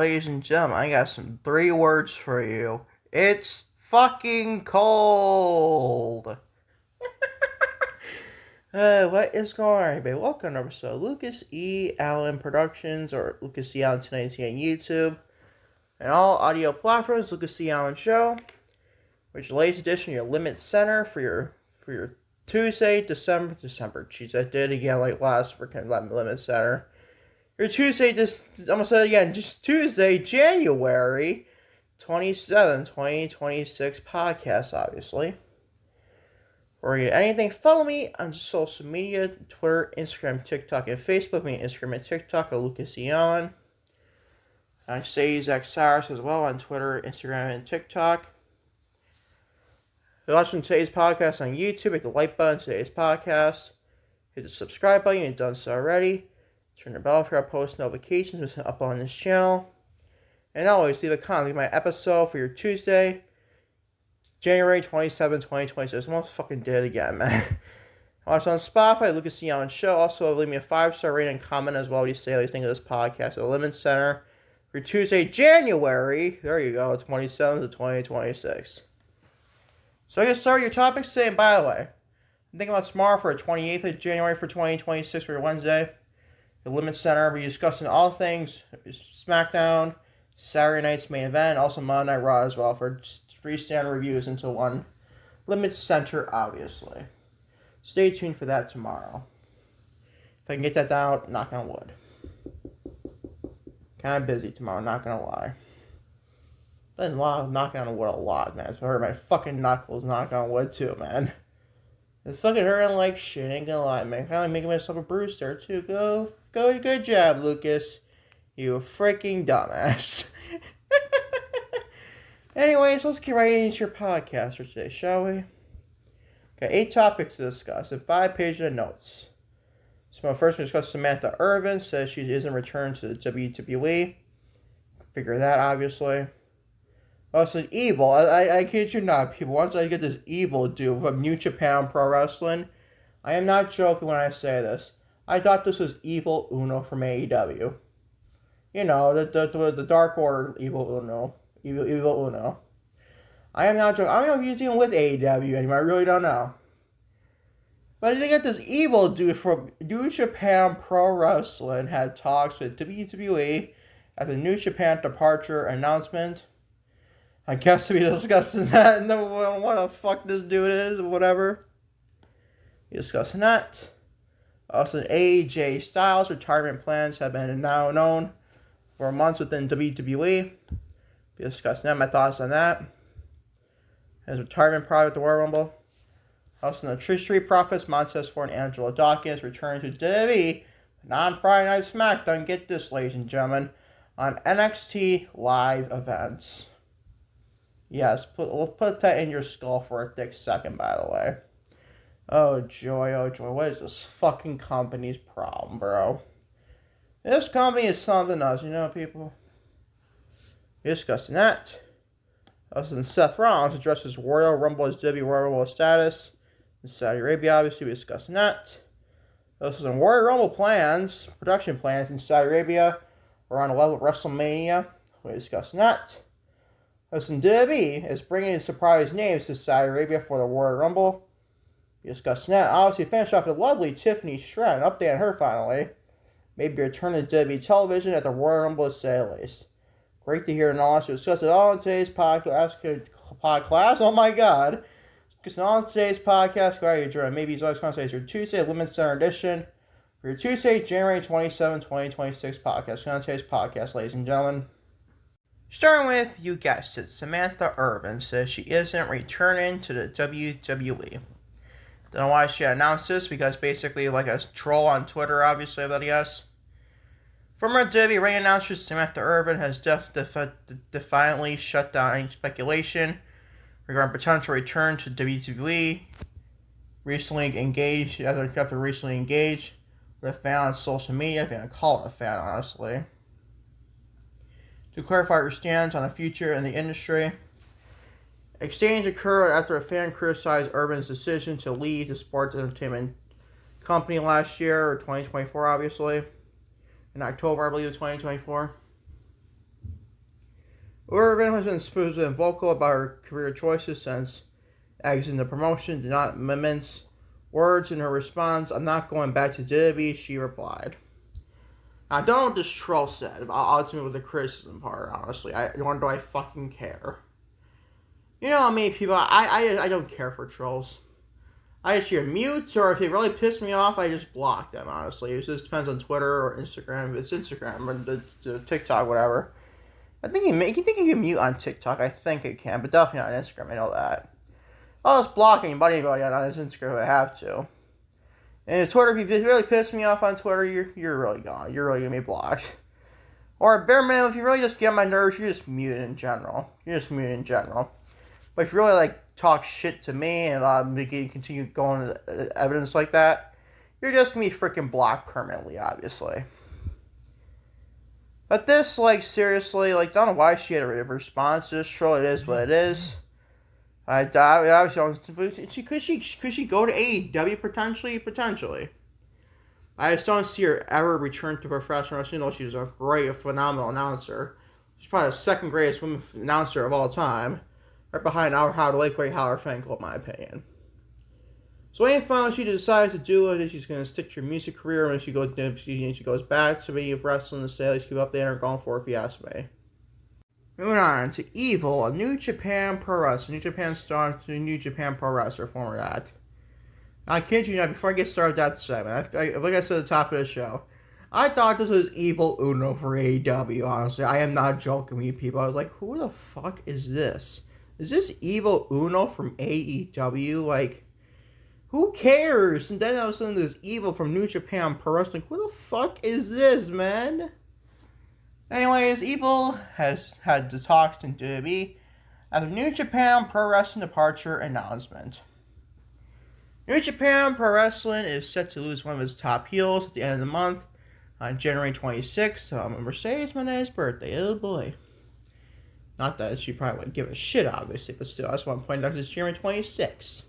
ladies and gentlemen, I got some 3 words for you. It's fucking cold. What is going on, everybody? Welcome to episode Lucas E. Allen Productions, or Lucas E. Allen 1080 on YouTube, and all audio platforms. Lucas E. Allen Show, which is the latest edition of your LimitsCenter for your Tuesday, December. Jeez, I did it again like last freaking LimitsCenter. Your Tuesday, I'm going to say it again, just Tuesday, January 27, 2026 podcast, obviously. Or anything, follow me on social media, Twitter, Instagram, TikTok, and Facebook. Me Instagram and TikTok are Lucas E. Allen. I say Zach Cyrus as well on Twitter, Instagram, and TikTok. If you're watching today's podcast on YouTube, hit the like button on today's podcast. Hit the subscribe button if you've done so already. Turn the bell for our post notifications missing up on this channel. And always leave a comment. Leave my episode for your Tuesday, January 27, 2026. I almost fucking did it again, man. Watch on Spotify, Lucas E. Allen Show. Also, leave me a 5-star rating and comment as well. What you say, what you think of this podcast at the LimitsCenter for Tuesday, January, there you go, 27th of 2026. So I can start your topics today. And by the way, I'm thinking about tomorrow for the 28th of January for 2026 for your Wednesday. The LimitsCenter, we're discussing all things SmackDown, Saturday night's main event, also Monday Night Raw as well for 3 standard reviews into one LimitsCenter, obviously. Stay tuned for that tomorrow. If I can get that down, knock on wood. Kind of busy tomorrow, not gonna lie. Been knocking on wood a lot, man. It's hurt my fucking knuckles knocking on wood too, man. It's fucking hurting like shit, ain't gonna lie, man. Kinda making myself a bruise there too. Good job, Lucas. You freaking dumbass. Anyways, let's get right into your podcast for today, shall we? Got 8 topics to discuss and 5 pages of notes. So first we discuss Samantha Irvin says she isn't returned to the WWE. Figure that, obviously. Also, Evil. I kid you not, people. Once I get this Evil dude from New Japan Pro Wrestling, I am not joking when I say this. I thought this was Evil Uno from AEW. You know, the Dark Order Evil Uno. Evil Uno. I am not joking. I don't know if he's even with AEW anymore. I really don't know. But they got this Evil dude from New Japan Pro Wrestling had talks with WWE at the New Japan departure announcement. I guess we discussing that and then what the fuck this dude is or whatever. We discussing that. Also, AJ Styles' retirement plans have been now known for months within WWE. We discussing that, my thoughts on that. His retirement product, the Royal Rumble. Also, the Trish Street Profits, Montez Ford, and Angelo Dawkins return to WWE, but not on Friday Night SmackDown. Get this, ladies and gentlemen, on NXT live events. Yes, put that in your skull for a thick second, by the way. Oh joy, what is this fucking company's problem, bro? This company is something else, you know, people? We're discussing that. Also, Seth Rollins addresses Royal Rumble as WWE Royal Rumble status in Saudi Arabia, obviously, we're discussing that. Also, some Royal Rumble production plans in Saudi Arabia around the level of WrestleMania, we're discussing that. Listen, WWE is bringing in surprise names to Saudi Arabia for the Royal Rumble. We discussed that. Obviously, finish off with lovely Tiffany Stratton. Update on her finally. Maybe return to WWE television at the Royal Rumble to say the least. Great to hear and all. So we discuss it all in today's podcast. Oh my god. Discuss it all in today's podcast. Glad you joined. Maybe it's always going to say it's your Tuesday LimitsCenter edition for your Tuesday, January 27, 2026 podcast. On today's podcast, ladies and gentlemen. Starting with, you guessed it, Samantha Irvin says she isn't returning to the WWE. Don't know why she announced this, because basically like a troll on Twitter, obviously, I guess. Former WWE ring announcer Samantha Irvin has defiantly shut down any speculation regarding potential return to WWE. Recently engaged with a fan on social media, if you want to call it a fan, honestly. To clarify her stance on the future in the industry. Exchange occurred after a fan criticized Irvin's decision to leave the sports entertainment company last year, or 2024, obviously. In October, I believe, of 2024. Irvin has been supposed to be vocal about her career choices since exiting the promotion. Did not mince words in her response. I'm not going back to WWE, she replied. I don't know what this troll said about ultimately with the criticism part, honestly. Nor do I fucking care. You know how many people, I don't care for trolls. I just either mute, or if they really piss me off, I just block them, honestly. It just depends on Twitter or Instagram. If it's Instagram or the TikTok, whatever. I think you can mute on TikTok. I think it can, but definitely not on Instagram. I know that. I'll just block anybody on his Instagram if I have to. And Twitter, if you really piss me off on Twitter, you're really gone. You're really going to be blocked. Or bare minimum, if you really just get on my nerves, you're just muted in general. But if you really talk shit to me and continue going to evidence like that, you're just going to be freaking blocked permanently, obviously. But this, seriously, don't know why she had a response to this troll. It is what it is. I obviously don't. Could she go to AEW potentially? I just don't see her ever return to professional wrestling. Though she's a phenomenal announcer. She's probably the second greatest women announcer of all time, right behind Howard Finkel, in my opinion. So any final she decides to do it, she's going to stick to her music career when she goes back to being wrestling to say, keep up there and going for it, if you ask me. Moving on to Evil, a New Japan Pro Wrestler, New Japan star to New Japan Pro Wrestler, former that. I kid you not, before I get started with that segment, like I said at the top of the show, I thought this was Evil Uno for AEW, honestly. I am not joking with you people. I was like, who the fuck is this? Is this Evil Uno from AEW? Who cares? And then I was saying this Evil from New Japan Pro Wrestling. Who the fuck is this, man? Anyways, Evil has had the talks in WWE at the New Japan Pro Wrestling departure announcement. New Japan Pro Wrestling is set to lose one of its top heels at the end of the month on January 26th. Mercedes Moné's birthday. Oh boy. Not that she probably wouldn't give a shit, obviously, but still, I just want to point out it's January 26th.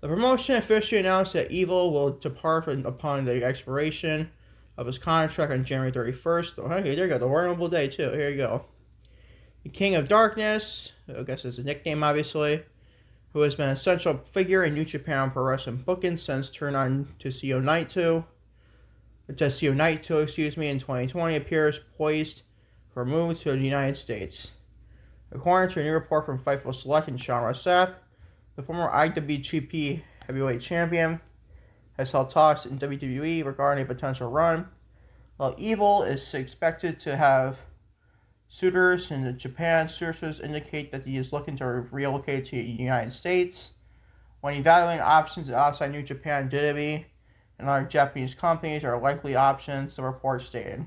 The promotion officially announced that Evil will depart upon the expiration of his contract on January 31st. Oh, okay, there you go. The Royal Rumble day, too. Here you go. The King of Darkness, I guess it's a nickname, obviously, who has been a central figure in New Japan Pro Wrestling booking since turn on Tetsuya Naito, in 2020, appears poised for a move to the United States. According to a new report from Fightful Select and Sean Rossap, the former IWGP Heavyweight Champion has held talks in WWE regarding a potential run, while Evil is expected to have suitors in Japan. Sources indicate that he is looking to relocate to the United States. When evaluating options outside New Japan, WWE and other Japanese companies are likely options, the report stated.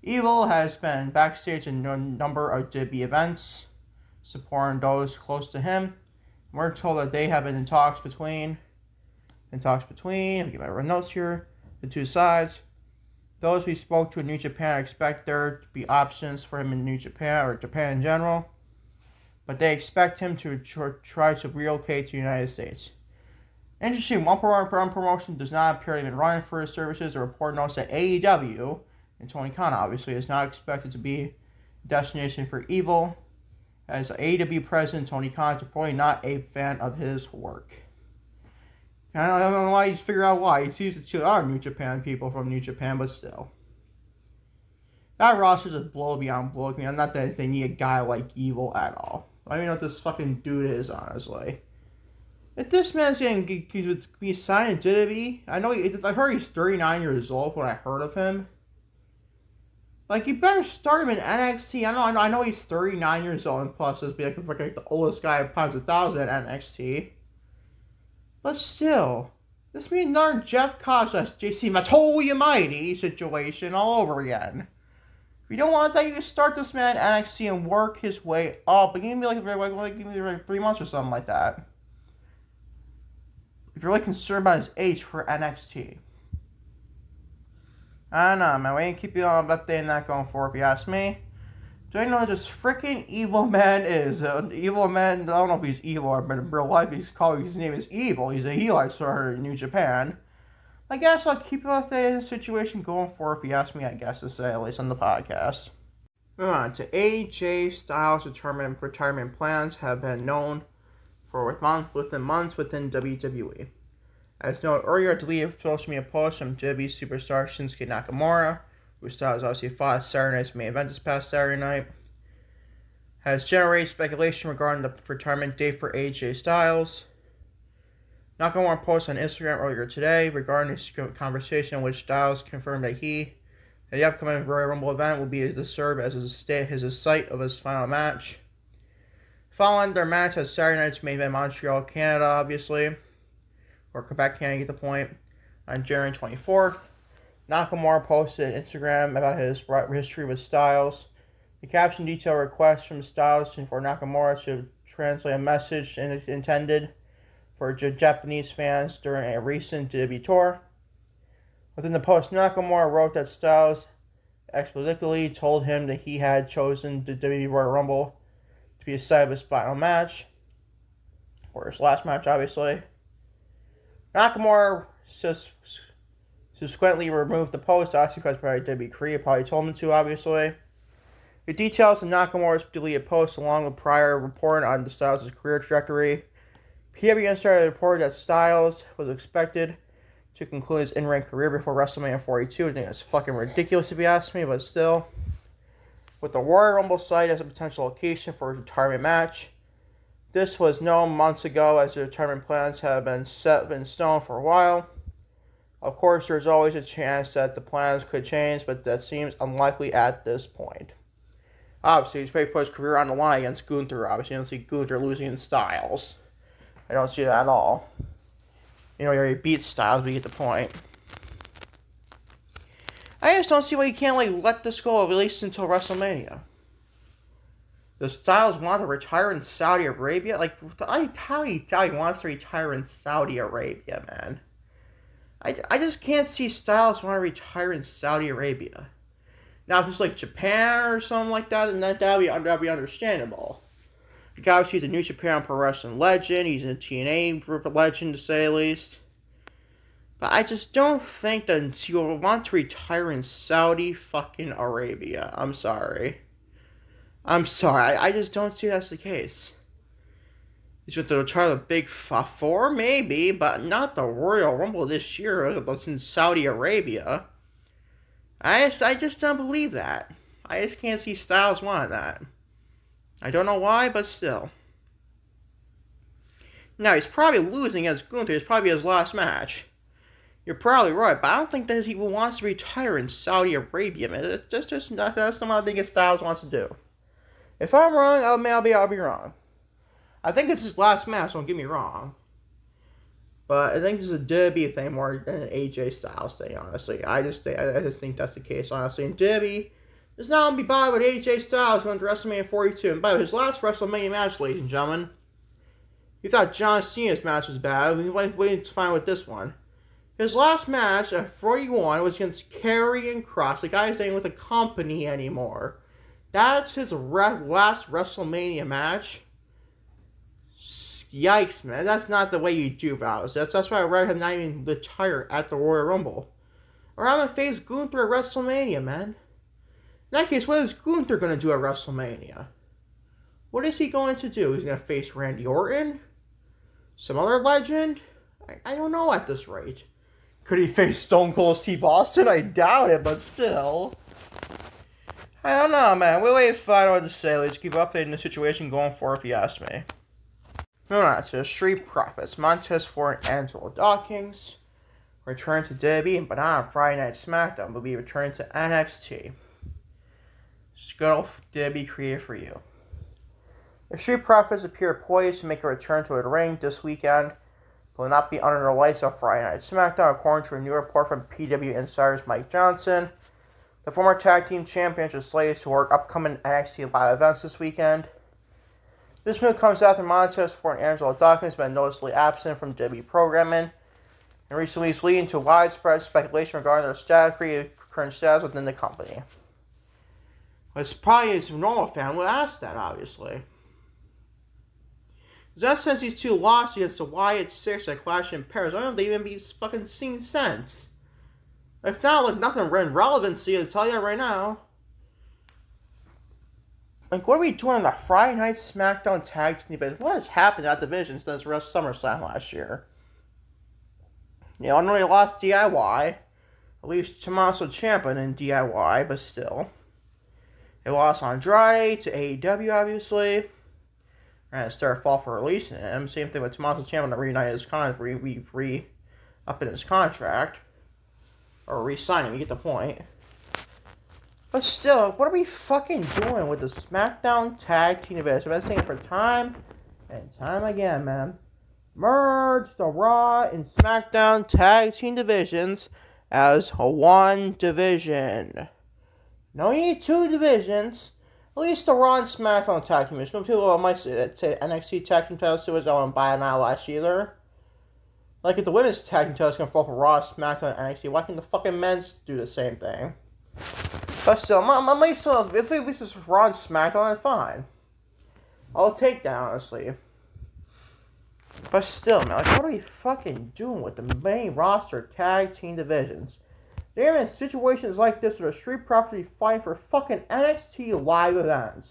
Evil has been backstage in a number of WWE events, supporting those close to him. We're told that they have been in talks between, let me get my notes here, the two sides. Those we spoke to in New Japan expect there to be options for him in New Japan, or Japan in general, but they expect him to try to relocate to the United States. Interesting, one promotion does not appear to have been running for his services. A report notes that AEW, and Tony Khan obviously, is not expected to be a destination for Evil, as AEW president Tony Khan is probably not a fan of his work. I don't know why he's figured out why. He's used to other New Japan people from New Japan, but still. That roster's a blow beyond blow. I'm not that they need a guy like Evil at all. I don't even know what this fucking dude is, honestly. If this man's going to be signed to WWE, I heard he's 39 years old when I heard of him. You better start him in NXT. I know he's 39 years old, and plus, he's the oldest guy times 1,000 at NXT. But still, this means another Jeff Cobb / JC Mighty situation all over again. If you don't want that, you can start this man at NXT and work his way up. But give me 3 months or something like that. If you're really concerned about his age for NXT. I don't know, man. We ain't keep you on updating that going forward, if you ask me. Do you know what this freaking Evil Man is? Evil Man, I don't know if he's evil, but in real life his name is Evil. He's a heel I saw in New Japan. I guess I'll keep you updated on the situation going forward, if you ask me, I guess, to say, at least on the podcast. Moving on to AJ Styles' retirement plans have been known for within months within WWE. As noted earlier, deleted social media posts from WWE superstar Shinsuke Nakamura, who Styles obviously fought Saturday night's main event this past Saturday night, has generated speculation regarding the retirement date for AJ Styles. Nakamura posted on Instagram earlier today regarding his conversation in which Styles confirmed that the upcoming Royal Rumble event will be to serve as his site of his final match. Following their match at Saturday night's main event, Montreal, Canada, obviously, or Quebec, Canada, get the point, on January 24th, Nakamura posted an Instagram about his history with Styles. The caption detailed requests from Styles for Nakamura to translate a message intended for Japanese fans during a recent WWE tour. Within the post, Nakamura wrote that Styles explicitly told him that he had chosen the WWE Royal Rumble to be the site of his final match, or his last match, obviously. Nakamura subsequently removed the post, obviously because WWE Korea probably told him to, obviously. The details of Nakamura's deleted post, along with prior report on the Styles' career trajectory. PW Insider reported that Styles was expected to conclude his in-ring career before WrestleMania 42. I think that's fucking ridiculous if you ask me, but still. With the Royal Rumble site as a potential location for a retirement match, this was known months ago as the retirement plans have been set in stone for a while. Of course, there's always a chance that the plans could change, but that seems unlikely at this point. Obviously, he's probably put his career on the line against Gunther. Obviously, you don't see Gunther losing in Styles. I don't see that at all. You know, he already beat Styles, but you get the point. I just don't see why you can't, let this go at least until WrestleMania. Does Styles want to retire in Saudi Arabia? How he wants to retire in Saudi Arabia, man. I just can't see Styles want to retire in Saudi Arabia. Now, if it's Japan or something like that, then that'd be understandable. Obviously, he's a New Japan Pro Wrestling legend. He's in a TNA group of legend, to say the least. But I just don't think that he will want to retire in Saudi fucking Arabia. I'm sorry. I just don't see that's the case. He's going to retire the Big Four, maybe, but not the Royal Rumble this year. That's in Saudi Arabia. I just don't believe that. I just can't see Styles wanting that. I don't know why, but still. Now, he's probably losing against Gunther. It's probably his last match. You're probably right, but I don't think that he wants to retire in Saudi Arabia, man. That's not what I think Styles wants to do. If I'm wrong, I'll be wrong. I think it's his last match, don't get me wrong. But I think this is a WWE thing more than an AJ Styles thing, honestly. I just think that's the case, honestly. And WWE is not going to be bothered with AJ Styles going to WrestleMania 42. And by his last WrestleMania match, ladies and gentlemen, you thought John Cena's match was bad. We waited to find with this one. His last match at 41 was against Karrion Kross. The guy's ain't with the company anymore. That's his last WrestleMania match. Yikes, man. That's not the way you do vows. That's why I'd rather him not even retire at the Royal Rumble. Or I'm going to face Gunther at WrestleMania, man. In that case, what is Gunther going to do at WrestleMania? What is he going to do? He's going to face Randy Orton? Some other legend? I don't know at this rate. Could he face Stone Cold Steve Austin? I doubt it, but still. I don't know, man. We'll wait to find out what to say. Let's keep updating the situation going forward, if you ask me. Moving on to the Street Profits. Montez Ford and Angelo Dawkins return to WWE, but not on Friday Night SmackDown, but be returned to NXT. Just good old WWE created for you. The Street Profits appear poised to make a return to the ring this weekend, but will not be under the lights of Friday Night SmackDown, according to a new report from PW Insider's Mike Johnson. The former tag team champions are slated to work upcoming NXT live events this weekend. This move comes after Montez Ford and Angelo Dawkins have been noticeably absent from WWE programming in recent weeks, leading to widespread speculation regarding their current status within the company. It's probably a normal fan would ask that, obviously. Because since these two lost against the Wyatt Six at Clash in Paris, I don't think they even be fucking seen sense. If not, nothing relevancy to tell you right now. Like, what are we doing in the Friday Night SmackDown Tag Team division? What has happened to that division since SummerSlam last year? You know, I know they lost DIY. At least Tommaso Ciampa in DIY, but still. They lost Andrade to AEW, obviously. And it's their fault for releasing him. Same thing with Tommaso Ciampa to reunite his contract, up in his contract. Or re-sign him, you get the point. But still, what are we fucking doing with the SmackDown Tag Team division? I've been saying it for time and time again, man. Merge the Raw and SmackDown Tag Team divisions as one division. No need two divisions. At least the Raw and SmackDown Tag Team division. Some people might say NXT Tag Team titles too, as I wouldn't buy it now last either. Like, if the women's tag team titles can fall for Raw, SmackDown, and NXT, why can't the fucking men's do the same thing? But still, if this is Raw and SmackDown, then fine. I'll take that, honestly. But still, man, like, what are we fucking doing with the main roster tag team divisions? They're in situations like this where the Street Profits fighting for fucking NXT live events.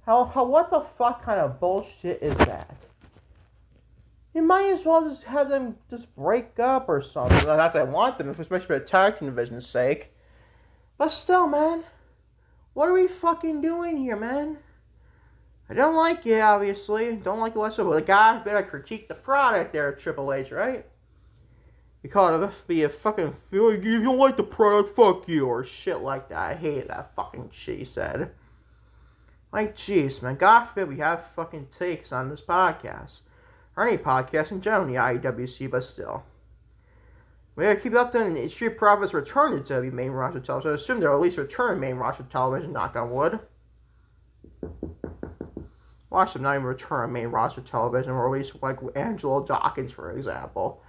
What the fuck kind of bullshit is that? You might as well just have them just break up or something. Not that I want them, especially for the tag team division's sake. But still, man, what are we fucking doing here, man? I don't like it, obviously. Don't like it whatsoever. The guy better critique the product there, Triple H, right? You call it be a fucking, if you don't like the product, fuck you, or shit like that. I hate that fucking shit he said. Like, jeez, man, God forbid we have fucking takes on this podcast. Or any podcast in general in the IWC, but still. We gotta keep up then. Street Profits return to WWE main roster television. I assume they'll at least return main roster television, knock on wood. Watch them not even return main roster television, or at least like Angelo Dawkins, for example.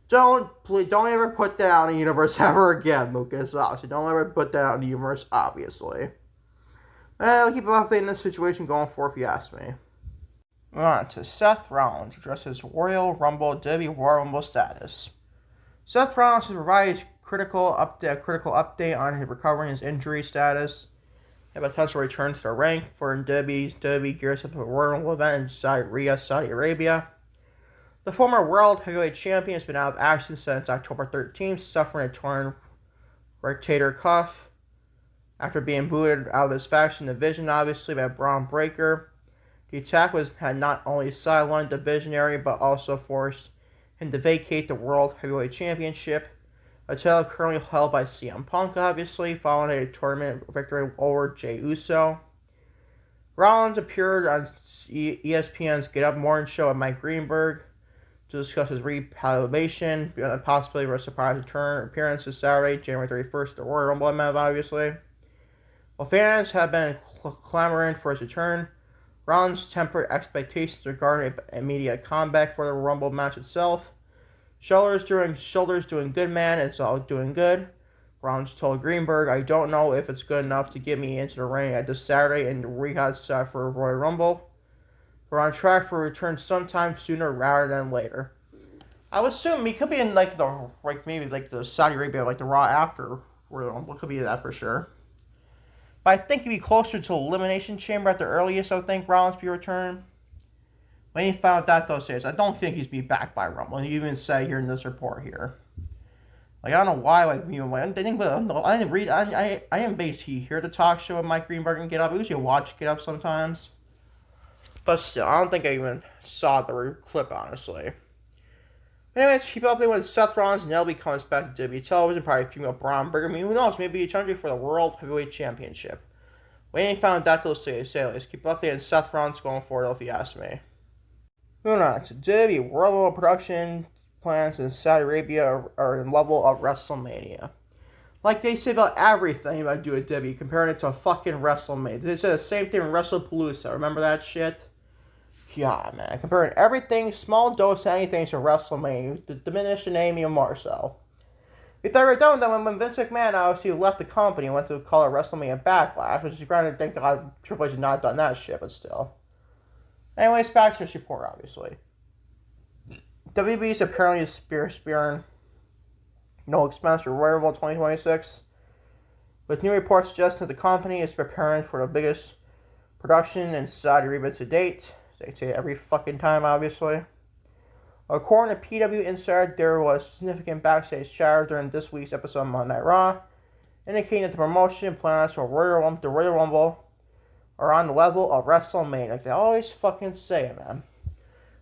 Don't ever put that out in the universe ever again, Lucas. Obviously, don't ever put that out in the universe, obviously. And I'll keep updating this situation going forward, if you ask me. Moving on to Seth Rollins, addresses Royal Rumble, WWE Royal Rumble status. Seth Rollins has provided a critical update on his recovering his injury status and potential return to the ring for WWE gears up to a Royal Rumble event in Saudi Arabia. The former World Heavyweight Champion has been out of action since October 13th, suffering a torn rotator cuff after being booted out of his faction division, obviously, by Braun Breaker. The attack had not only sidelined the visionary, but also forced him to vacate the World Heavyweight Championship, a title currently held by CM Punk, obviously, following a tournament victory over Jey Uso. Rollins appeared on ESPN's Get Up Morning Show with Mike Greenberg to discuss his rehabilitation, beyond the possibility of a surprise return appearance this Saturday, January 31st, the Royal Rumble event, obviously. While fans have been clamoring for his return, Rollins tempered expectations regarding an immediate comeback for the Rumble match itself. Shoulders doing good, man. It's all doing good. Rollins told Greenberg, I don't know if it's good enough to get me into the ring at this Saturday and the rehab set for Royal Rumble. We're on track for a return sometime sooner rather than later. I would assume he could be in maybe the Saudi Arabia, like the Raw after Royal Rumble. Could be that for sure. But I think he'd be closer to Elimination Chamber at the earliest. I would think Rollins be returned. When he found that, though, says I don't think he's be back by Rumble. You even say here in this report here. Like, I don't know why. I didn't read. I didn't basically hear the talk show with Mike Greenberg and Get Up. I usually watch Get Up sometimes. But still, I don't think I even saw the clip, honestly. Anyways, keep up there with Seth Rollins and LB comes back to WWE television, probably female Braun Breaker. I mean, who knows? Maybe a challenge for the World Heavyweight Championship. We ain't found that till say let's keep updating Seth Rollins going forward, if you ask me. Moving on to WWE World Rumble production plans in Saudi Arabia are in level of WrestleMania. Like they say about everything about do at WWE, comparing it to a fucking WrestleMania. They said the same thing in WrestlePalooza. Remember that shit? Yeah, man. Comparing everything, small dose to anything to WrestleMania. Diminish the name even more so. If they were done with that when Vince McMahon obviously left the company and went to call it WrestleMania Backlash, which is granted, thank God Triple H had not done that shit, but still. Anyways, back to this report, obviously. WB is apparently spearing no expense for Royal Rumble 2026, with new reports suggesting that the company is preparing for the biggest production in Saudi Arabia to date. They say every fucking time, obviously. According to PW Insider, there was significant backstage chatter during this week's episode of Monday Night Raw, indicating that the promotion plans for the Royal Rumble are on the level of WrestleMania. Like they always fucking say, man.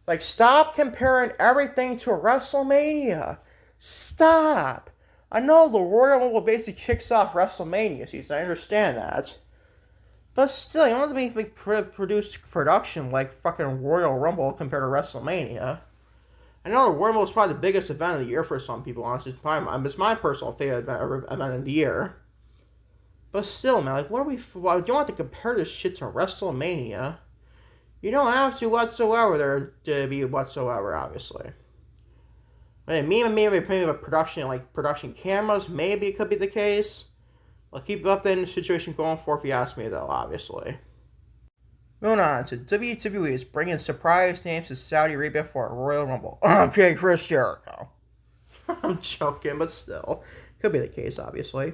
Like, stop comparing everything to WrestleMania. Stop. I know the Royal Rumble basically kicks off WrestleMania season. I understand that. But still, you don't have to be produce production like fucking Royal Rumble compared to WrestleMania. I know the Royal Rumble is probably the biggest event of the year for some people, honestly. It's my personal favorite event of the year. But still, man, like, do you want to compare this shit to WrestleMania? You don't have to whatsoever whatsoever, obviously. Maybe production cameras, maybe it could be the case. I'll keep updating the situation going forward if you ask me, though, obviously. Moving on to WWE is bringing surprise names to Saudi Arabia for a Royal Rumble. Okay, Chris Jericho. I'm joking, but still. Could be the case, obviously.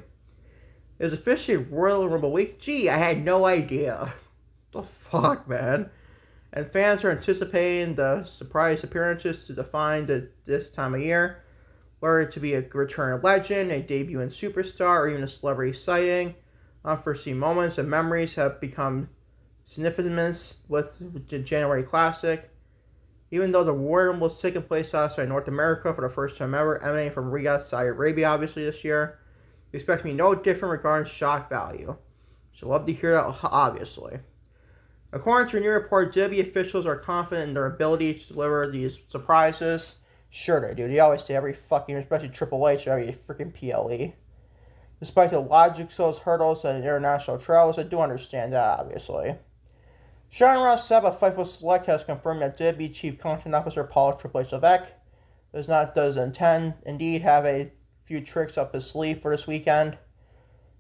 It is officially Royal Rumble week. Gee, I had no idea. The fuck, man. And fans are anticipating the surprise appearances to define this time of year. Whether it to be a return legend, a debuting superstar, or even a celebrity sighting. Unforeseen moments and memories have become significant with the January Classic. Even though the Royal Rumble is taking place outside North America for the first time ever, emanating from Riyadh, Saudi Arabia, obviously this year, we expect to be no different regarding shock value. So love to hear that, obviously. According to a new report, WWE officials are confident in their ability to deliver these surprises. Sure they do. They always say every fucking, especially Triple H, every freaking PLE. Despite the logical hurdles and international travels, I do understand that, obviously. Sean Ross Sapp of Fightful Select has confirmed that WWE Chief Content Officer Paul Triple H Levesque does indeed have a few tricks up his sleeve for this weekend.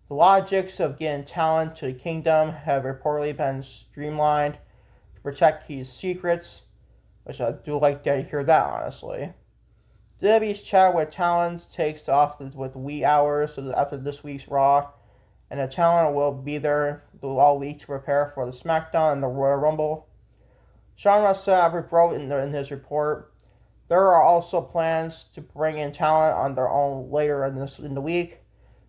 The logics of getting talent to the kingdom have reportedly been streamlined to protect key secrets, which I do like to hear that, honestly. WWE's chat with talent takes off with wee hours after this week's Raw, and the talent will be there all week to prepare for the SmackDown and the Royal Rumble. Sean Ross Sapp wrote in his report, there are also plans to bring in talent on their own later in the week,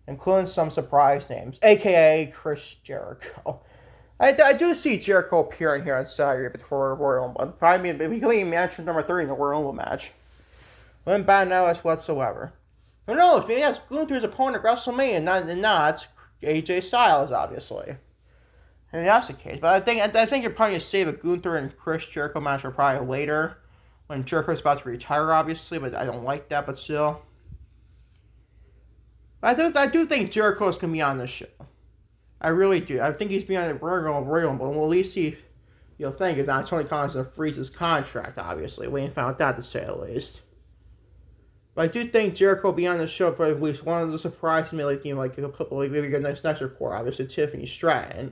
including some surprise names, a.k.a. Chris Jericho. I do see Jericho appearing here on Saturday before the Royal Rumble. Probably becoming match number 3 in the Royal Rumble match. Wouldn't bad now as whatsoever. Who knows? Maybe that's Gunther's opponent at WrestleMania, not AJ Styles, obviously. I mean, that's the case. But I think you're probably going to save a Gunther and Chris Jericho match for probably later, when Jericho's about to retire, obviously. But I don't like that, but still. But I do think Jericho's going to be on this show. I really do. I think he's beyond the Royal Rumble, and we'll at least see. You'll think if not Tony Khan's going to freeze his contract, obviously. We ain't found that to say at least. But I do think Jericho will be on the show for at least one of the surprises, maybe like a couple, maybe a next report. Obviously, Tiffany Stratton,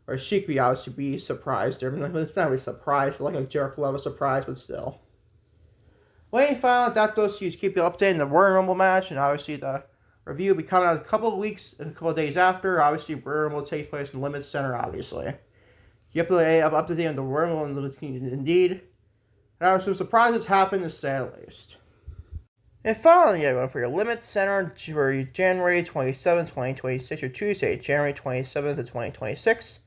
or she could obviously be surprised there. But it's not really surprised, like a Jericho level surprise, but still. We ain't found that though. So you keep you updated in the Royal Rumble match, and obviously the review will be coming out a couple of weeks and a couple of days after. Obviously, Royal Rumble will take place in LimitsCenter, obviously. Keep up to date on the Royal Rumble, indeed. And some surprises happen to say the least. And finally, everyone, for your LimitsCenter for January 27, 2026, or Tuesday, January 27th to 2026,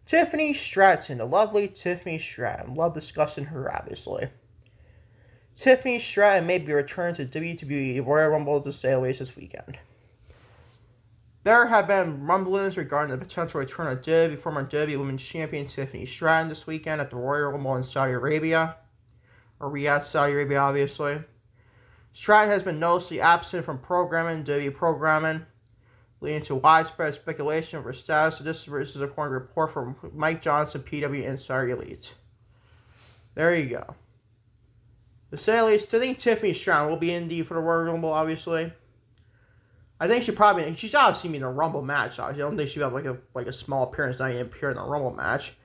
Tiffany Stratton, the lovely Tiffany Stratton. Love discussing her, obviously. Tiffany Stratton may be returned to WWE Royal Rumble to say the least this weekend. There have been rumblings regarding the potential return of former WWE Women's Champion Tiffany Stratton this weekend at the Royal Rumble in Saudi Arabia, or Riyadh, Saudi Arabia, obviously. Stratton has been noticeably absent from WWE programming, leading to widespread speculation of her status. So this is according to a report from Mike Johnson, PW Insider Elite. There you go. To say the least, I think Tiffany Stratton will be indeed for the Royal Rumble, obviously. I think she's obviously in a Rumble match, obviously. I don't think she'll have like a small appearance, not even appear in a Rumble match.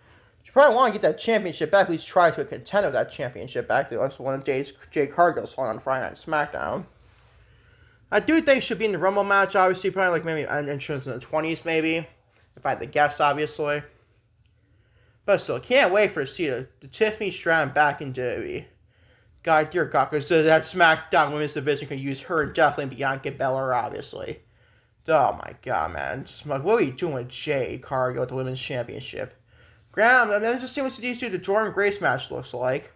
She probably want to get that championship back, at least try to contend with that championship back. That's one of Jay Cargill's on Friday Night SmackDown. I do think she'll be in the Rumble match, obviously, probably like maybe an entrance in the 20s, maybe. If I had to guess, obviously. But still, can't wait for to see the Tiffany Stratton back in WWE. God, dear God, because that SmackDown Women's Division can use her and definitely Bianca Belair, obviously. Oh my God, man. What are we doing with Jade Cargill with the Women's Championship? Graham, I'm just seeing what the Jordan Grace match looks like.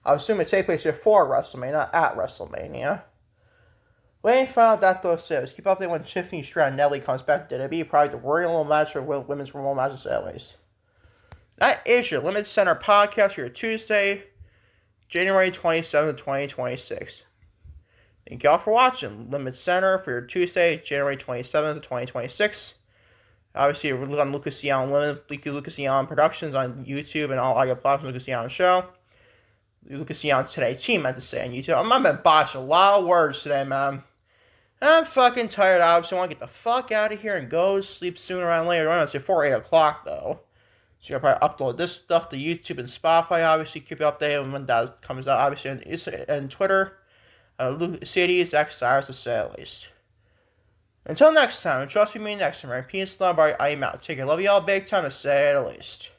I assume it takes place before WrestleMania, not at WrestleMania. Waiting for out that though says, keep up there when Tiffany Stratton Nelly comes back to WWE, probably the Royal Rumble match or Women's Rumble matches at least. That is your LimitsCenter podcast for your Tuesday, January 27th, 2026. Thank y'all for watching. LimitsCenter for your Tuesday, January 27th, 2026. Obviously, we're on Lucas Young Productions on YouTube and all audio platforms, Lucas Young Show. Lucas Young Today team, meant to say on YouTube. I've been botching a lot of words today, man. I'm fucking tired. I obviously want to get the fuck out of here and go sleep sooner rather than later. It's before 8 o'clock, though. So you'll probably upload this stuff to YouTube and Spotify, obviously. Keep you updated when that comes out, obviously, and Twitter. Cities, X Stars, to say at least. Until next time, trust me next time, right? Peace, love, I'm out. Take care. Love y'all big time, to say at least.